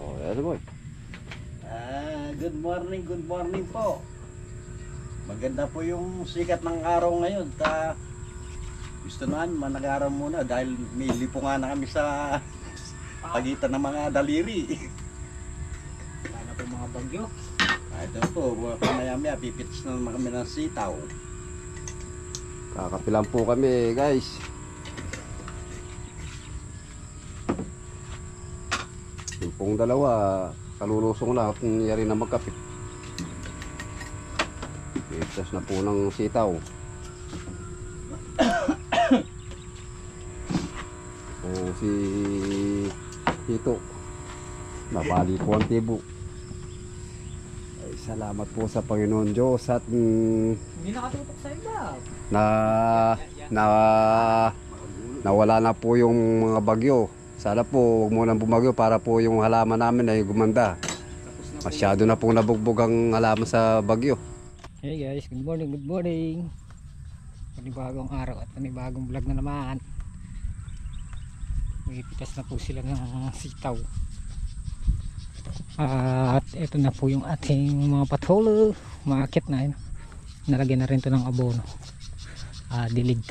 Oh, ano boy? Good morning po. Maganda po yung sikat ng araw ngayon. Gusto naman manag-araw muna dahil may lipungan na kami sa pagitan ng mga daliri. Wala po mga bagyo. Ito po, pamaya-maya pipitis na naman kami ng sitaw. Kakapilan po kami guys. Yung pong dalawa, kalulusong na at nangyari na magkapit. Pitas na po ng sitaw. O si Tito, nabali po ang tibo. Ay, salamat po sa Panginoon Diyos at Hindi nakatutok sa iba. nawala na po yung mga bagyo. Sana po huwag mo nang bumagyo para po yung halaman namin ay gumanda. Masyado na pong nabugbog ang halaman sa bagyo. Hey guys, good morning, good morning. Panibagong araw at panibagong vlog na naman. Magpitas na po sila ng sitaw. At ito na po yung ating mga patholo. Maakit na yun. Nalagyan na rin to ng abono. Dilig.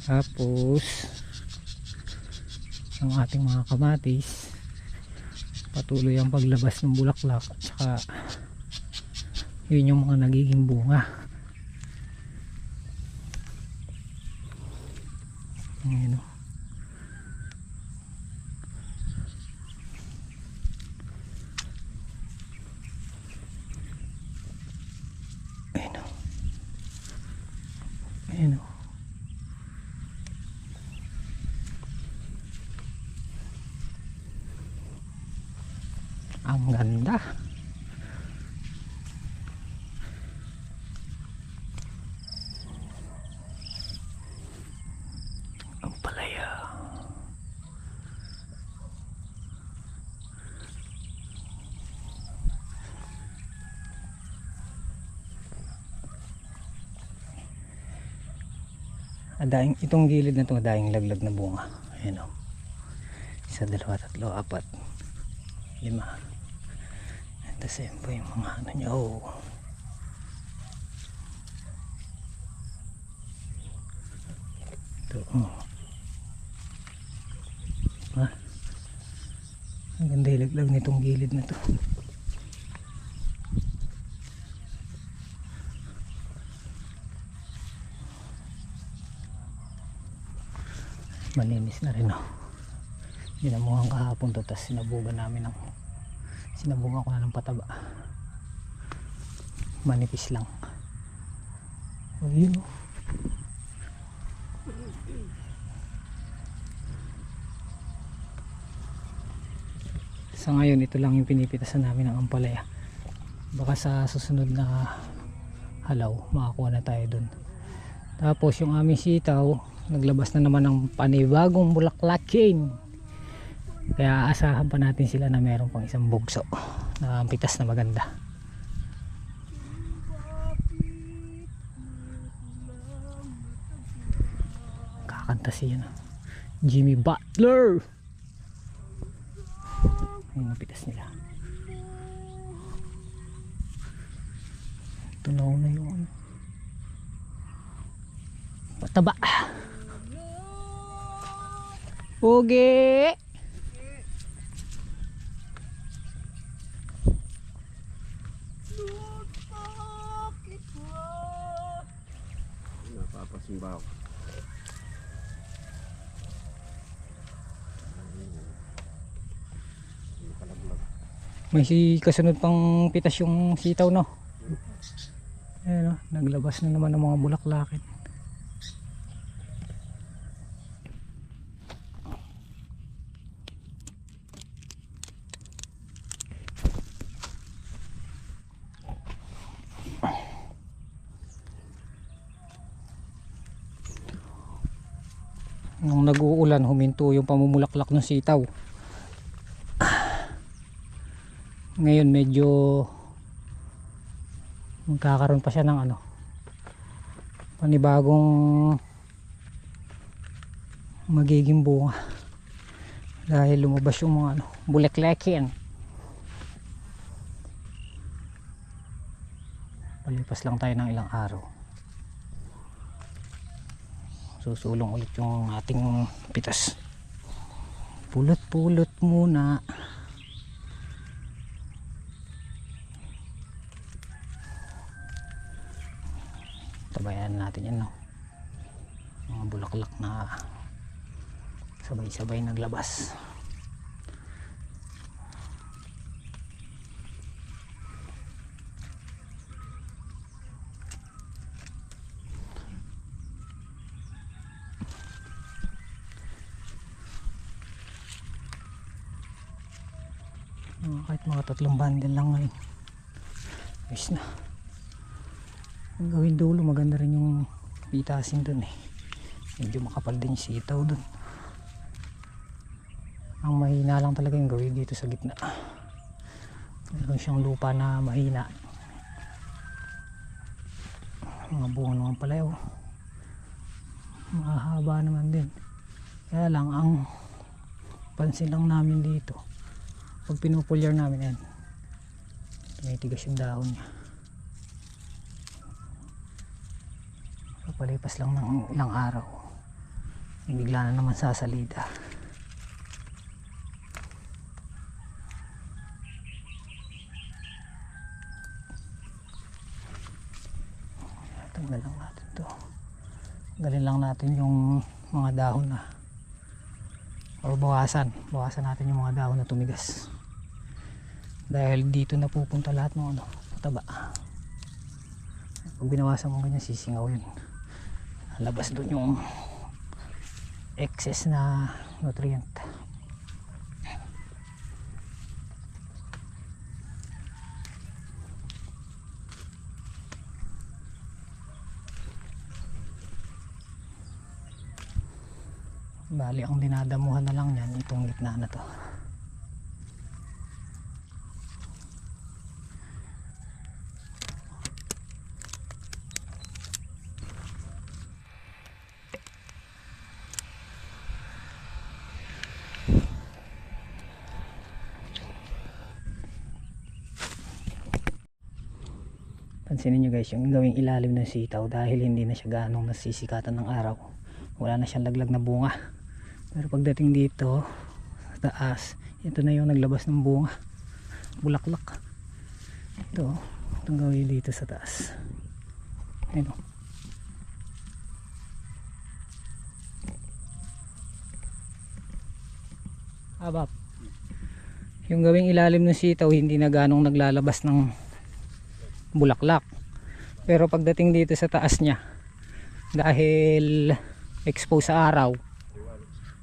Tapos ang ating mga kamatis, patuloy ang paglabas ng bulaklak at saka yun yung mga nagiging bunga. Ayan o. Ayan o. Ayan o. Ang ganda. Ang palaya. Daing, itong gilid na ito, daing laglag na bunga. Ayan o. 1, 2, 3, 4, 5. Tapos ayan po yung mga ano niya. Ito. Ang ganda ilaglag nitong gilid na to. Malinis na rin Dinamuhan kahapon to, tapos sinabugan ko na ng pataba. Manipis lang. Yun sa ngayon ito lang yung pinipitasan namin ng ampalaya. Baka sa susunod na halaw makakuha na tayo dun. Tapos yung aming sitaw, naglabas na naman ng panibagong bulaklakin. Kaya asahan pa natin sila na meron pang isang bugso na pitas na maganda. Kakanta siya Jimmy Butler. Ayun ang pitas nila. Tunaw na yung pataba. Oge. Napapasimbaw. May kasunod pang pitas yung sitaw Ayan naglabas na naman ng mga bulaklakin. Nung nag-uulan, huminto yung pamumulaklak ng sitaw. Ngayon medyo magkakaroon pa siya ng panibagong magiging bunga. dahil lumabas yung mga buleklekin. Palipas lang tayo ng ilang araw, susulong ulit yung ating pitas. Pulot-pulot muna. Tabayan natin yan, no? Mga bulaklak na sabay-sabay naglabas. Kahit mga 3 bundle lang ngayon, ayos na. Ang gawin dulo, maganda rin yung pitasin dun eh. Medyo makapal din yung sitaw dun. Ang mahina lang talaga yung gawin dito sa gitna. Meron siyang lupa na mahina. Mga bunga naman pala yun. Mahaba naman din. Kaya lang, ang pansin lang namin dito, pag pinupulyar namin yan, tumitigas yung dahon niya. Palipas lang ng ilang araw, bigla na naman sasalida. Tanggal lang natin to. Tanggalin lang natin yung mga dahon na, o bawasan natin yung mga dahon na tumigas, dahil dito na pupunta lahat ng pataba. Pag binawasan mo ganyan, sisingaw yun, labas doon yung excess na nutrient. Bali, ang dinadamuhan na lang yan itong gitna na to. Pansinin nyo guys, yung gawing ilalim ng sitaw, dahil hindi na siya ganong nasisikatan ng araw, wala na siyang laglag na bunga. Pero pagdating dito sa taas, ito na yung naglabas ng bunga, bulaklak. Itong gawin dito sa taas. Ayun o. Abab, yung gawing ilalim ng sitaw, hindi na ganong naglalabas ng bulaklak. Pero pagdating dito sa taas niya, dahil exposed sa araw,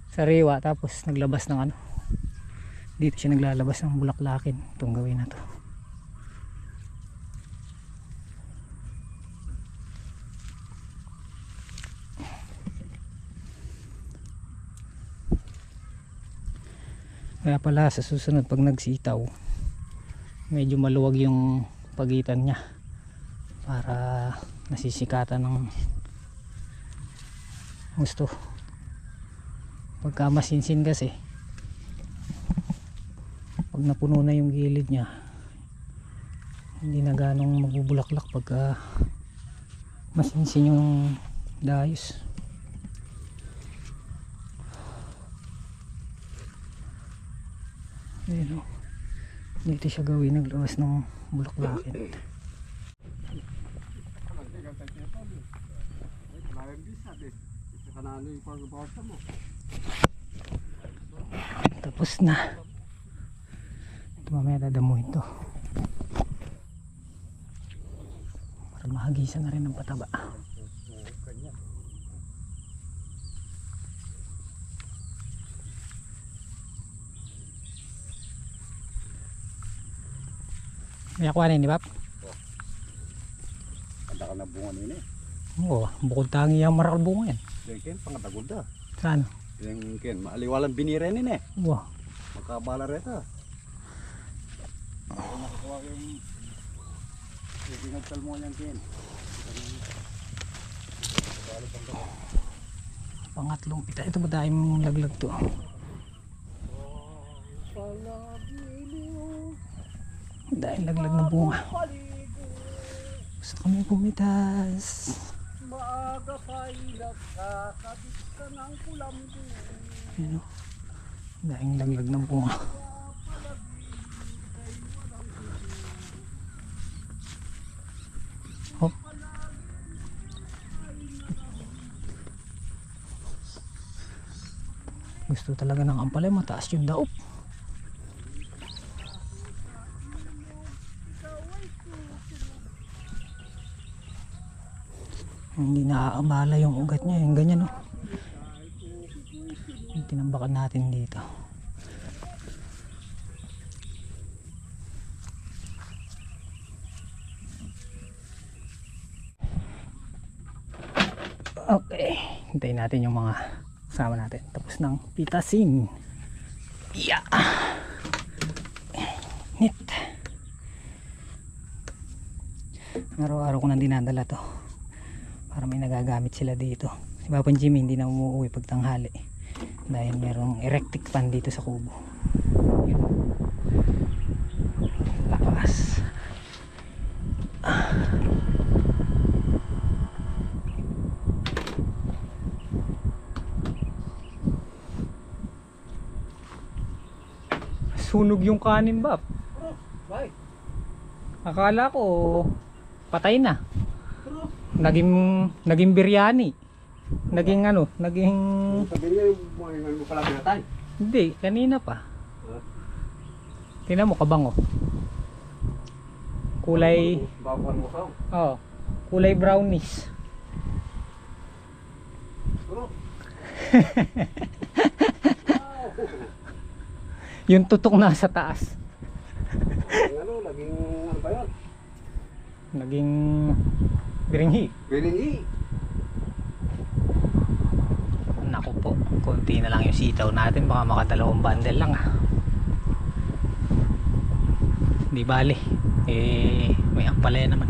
sariwa, tapos naglabas ng dito siya naglalabas ng bulaklakin. Itong gawin na to. Kaya pala sa susunod, pag nagsitaw, medyo maluwag yung pagitan niya para nasisikatan ng gusto. Pagka masinsin kasi, pag napuno na yung gilid niya, hindi na ganong magbubulaklak pagka masinsin yung dayos. Ayun o, dito siya gawin naglawas ng bulaklakin. Tapos na. Ito, mamaya dadamuhin to para mahagisan na rin ng pataba. May akuanin di ba? Kanda ka na bunga nila eh. Oo, bukod tangi yung maral bunga yan. Yung ken, pangatagod da. Saan? Yung ken, maaliwalang binira nila eh. Wow. Magkabala reta. Ako nakakuha yung pinagtal mo niyang ken. Pangatlong pita. Ito ba dahil mong laglag to? Dahil laglag ng bunga. Gusto kami pumitas. Maaga pa'y nagkakabit ka ng kulambo. Ano? Dahil laglag ng bunga. Hop. Gusto talaga ng ampalay, mataas yung daop. Hindi naaabala yung ugat niya, yung ganyan, no? Yung tinambakan natin dito. Okay, hintayin natin yung mga kasama natin. Tapos ng pitasin. Yeah. Nit. Araw-araw ko nang dinadala to. Para may nagagamit sila dito. Si Papa Jimmy hindi na umuwi pag tanghali. Dahil merong electric fan dito sa kubo. Yun. Lakas. Sunog yung kanin, Bap. Akala ko patay na. Naging biryani. Naging ano, naging... Sabi niya yung buhay mo pala binatay. Hindi, kanina pa. Tingnan mo, kabango. Kulay... Bakuan mo ka. Oh, kulay brownish. Yung tutok nasa taas. Ano, naging ano ba yun? Naging biringhi. Bilingi. Naku po, konti na lang yung sitaw natin, baka makadalawang bundle lang ah. Di bali, eh may ampalaya naman.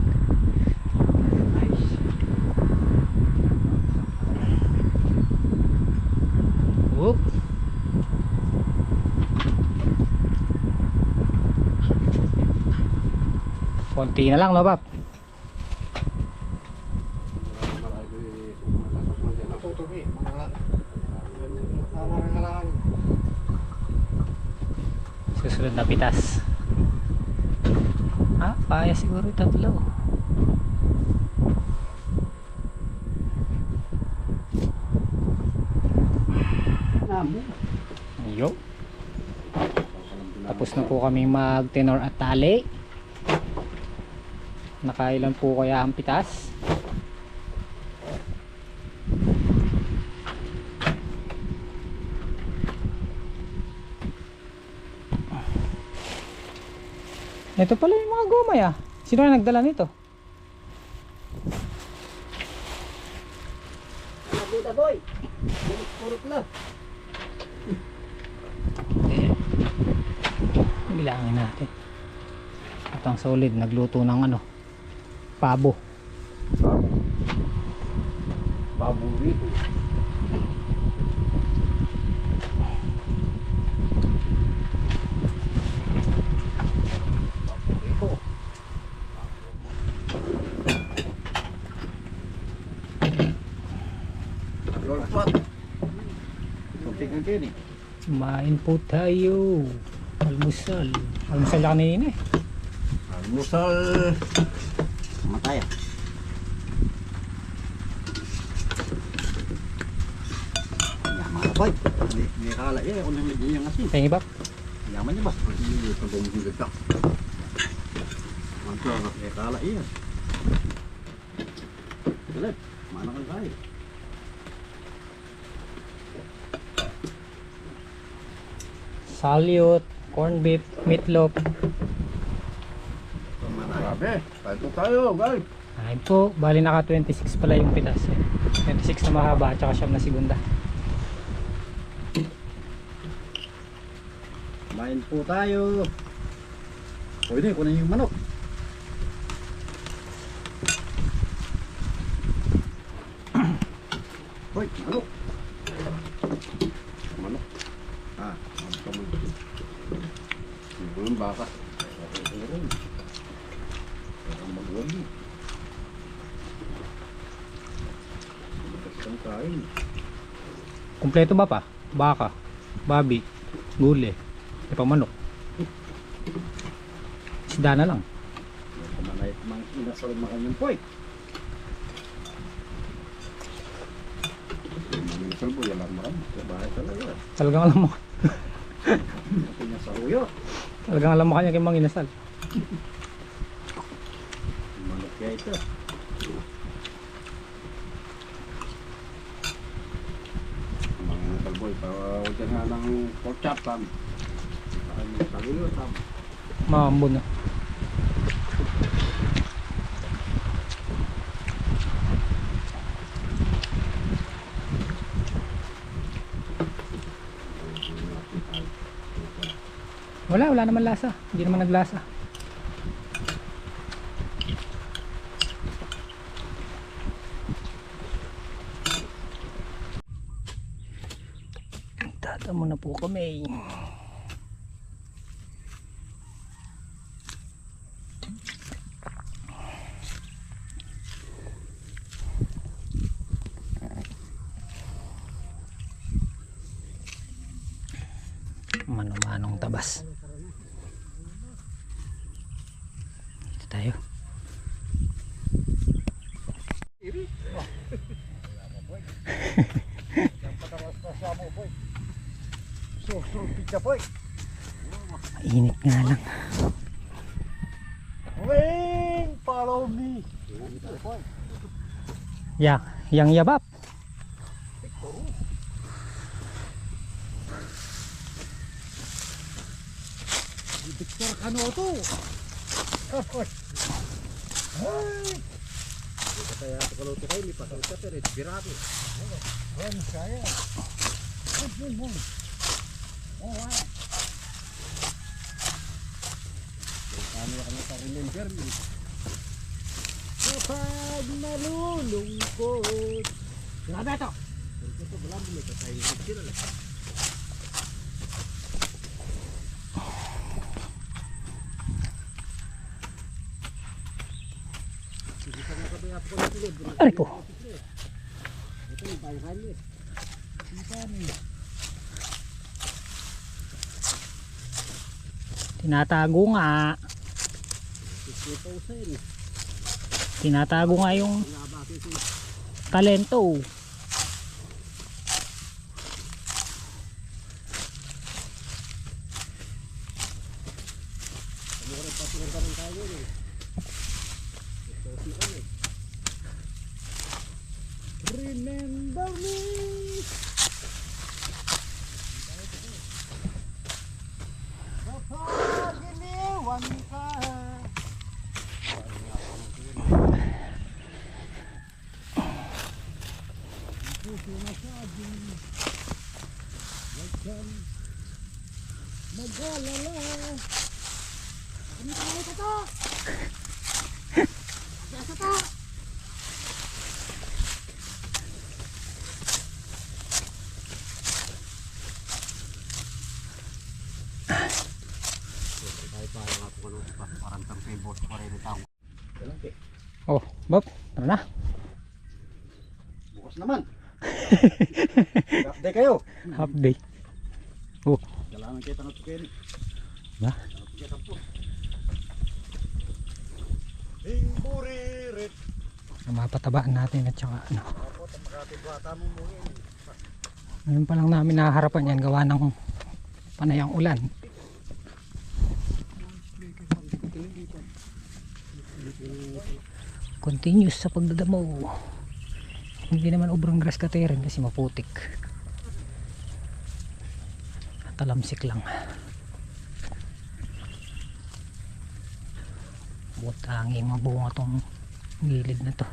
Whoop. Konti na lang, no, Bap? Susunod na pitas. Ah, kaya siguro tatlo. Yo. Tapos na po kami mag tenor at tali. Nakailan po kaya ang pitas? Ito pala yung mga gumay ah. Sino na nagdala nito? Nabuta boy. Purot na. Bilangin natin. At ang solid, nagluto ng ano, pabo. Paborito. Kumain po tayo. Almusal. Almusal na kanina eh. Almusal. Matay ah. Yaman na boy. May kala yan. Kung nang medyo yung asin. Tingin ba? Yaman niya ba? Hindi ito bumigil ka. May kala yan. Galit. Mana kang kaya. Salyut, corned beef, meatloaf. Grabe. Kaito tayo, guys. Ayun po, bali naka 26 pala yung pitas eh. 26 na mahaba at saka siyam na segunda. Kumain po tayo. Pwede, kunin yung manok. Hoy, manok. Manok. Ah, manok. Yung baka. Meron. Meron magwagi. Bukas kang kain. Kumpleto ba pa? Baka, babi, gulay, may pamanok. Isda na lang. Kumanayat mang inasal makanyang poy. Inasal po, yan lang marami. Bahay talaga. Talagang alam mo. Pinasaluyo. Talagang alam mo kanya kay Mang Inasal. Manok kaya ito. Mga talboy, huwag ka nga ng pork chop tam. Saluyo tam. Maambon na. Wala naman lasa. Hindi naman naglasa. Tatamo na po kami. Mano-manong tabas. Dito tayo. Mainit nga lang. Wing, follow me. Yang yabap. Victor Canoto. Ay. Dito tayo sa kaloto kayo, lipat ang sa pero birado. Ano saya? Oh, wow. Kami kami sa remember me. Kapag nalulungkot. Grabe ito. Ito ba lang may tatay sila lang. Ay po. Tinatago nga. Tinatago nga yung talento. Remember me. Kapag iniwan ka. Mag-alala. Ano tayo ito? Asa to? Oh, Bob, tara na. Bukas naman. Update kayo. Half day. Oh, Kailangan kita na tukin. ba? Kita po. Buririt. Mapatabaan natin at saka ano. Ako, makatibata mo mo yun. Ngayon pa lang namin nahaharapan yan gawa ng panayang ulan. Continuous sa pagdadamo. Hindi naman obrang grass cutter kasi maputik. Talamsik lang. Butangi mabunga tong gilid na to.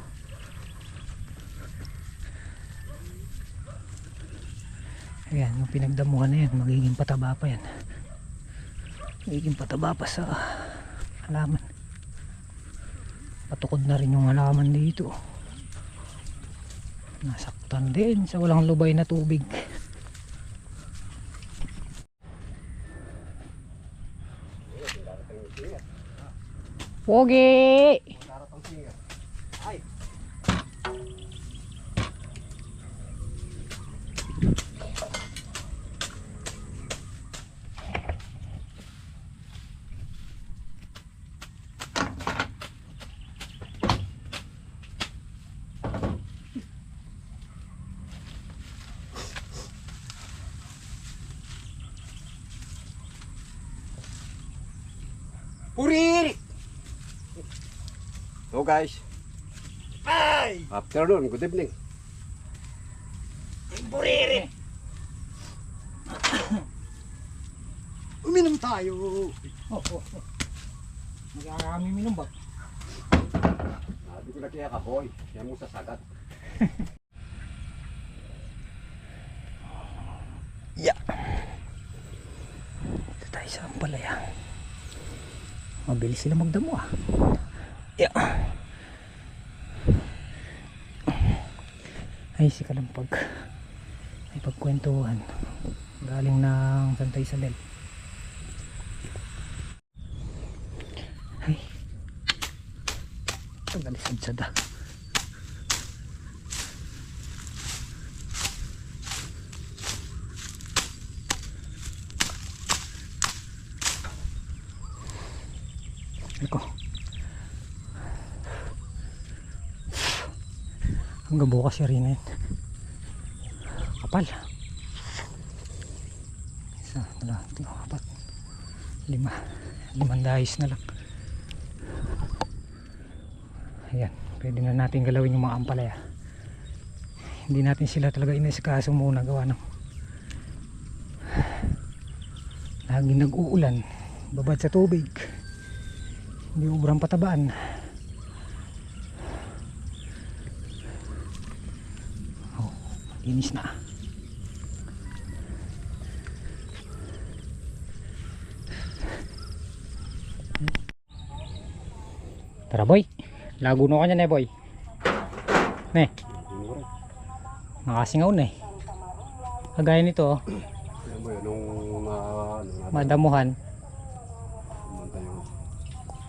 Ayan, yung pinagdamuhan na yan, magiging pataba pa yan. Magiging pataba pa sa halaman. Patukod na rin yung halaman dito. Nasaktan din sa walang lubay na tubig. Pogi! Puriri! So guys, Ay! afternoon, good evening. Buriri! Uminom tayo. Mag-aarami minum ba? Sabi ko na kaya ka boy, yan mo sa sagat. Yeah. Ito tayo sa Ampalaya. Mabilis sila magdamo ah. Yeah. Ay si Kalampag. Ay pagkwentuhan. Galing ng Santa Isabel. Ay. Tagalisad-sad ah. Iko. Hanggang bukas siya rin na yun. Kapal. Isa, dalawa, tatlo, apat, lima. Limang dahis na lang. Ayan, pwede na natin galawin yung mga ampalaya. Hindi natin sila talaga inisikaso muna gawa ng laging nag-uulan, babad sa tubig, hindi ubrang patabaan. Oh, linis na. Tara boy, lago na ka niyan boy. Ne, nakasingaw na kagaya nito oh. Yan mo yun, nung Madamuhan pumunta yung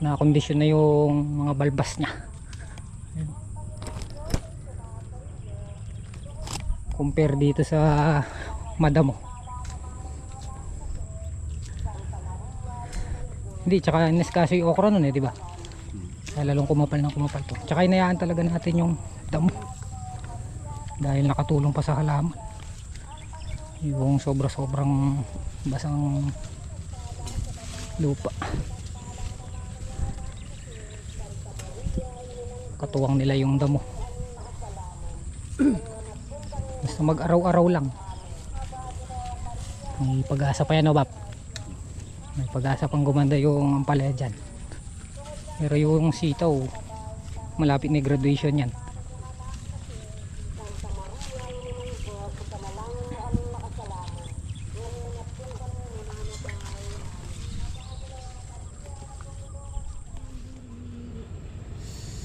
na kondisyon na yung mga balbas niya. Ayan. Compare dito sa madamo. Hindi, tsaka ineskaso yung okra nun di ba? Kaya lalong kumapal to. Tsaka inayaan talaga natin yung damo dahil nakatulong pa sa halaman yung sobrang basang lupa. Katuwang nila yung damo. Basta mag-araw-araw lang. May pag-asa pa yan o Bap? May pag-asa pang gumanda yung ampalaya dyan. Pero yung sitaw malapit na graduation yan.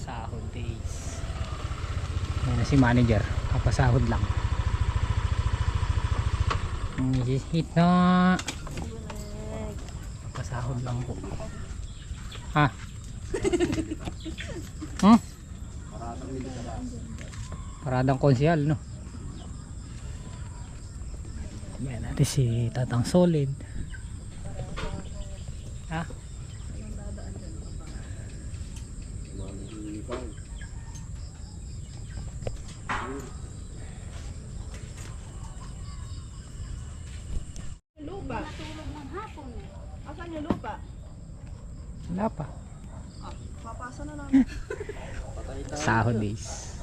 Sahod days. Yan na si manager, kapasahod lang. Hit na. Kapasahod lang po. Ha? Hmm? Paradang konsyal no. Yan natin si Tatang Solid. Ha? Lupa. Asan yung lupa? Wala pa. Papasa na namin. Sahod days.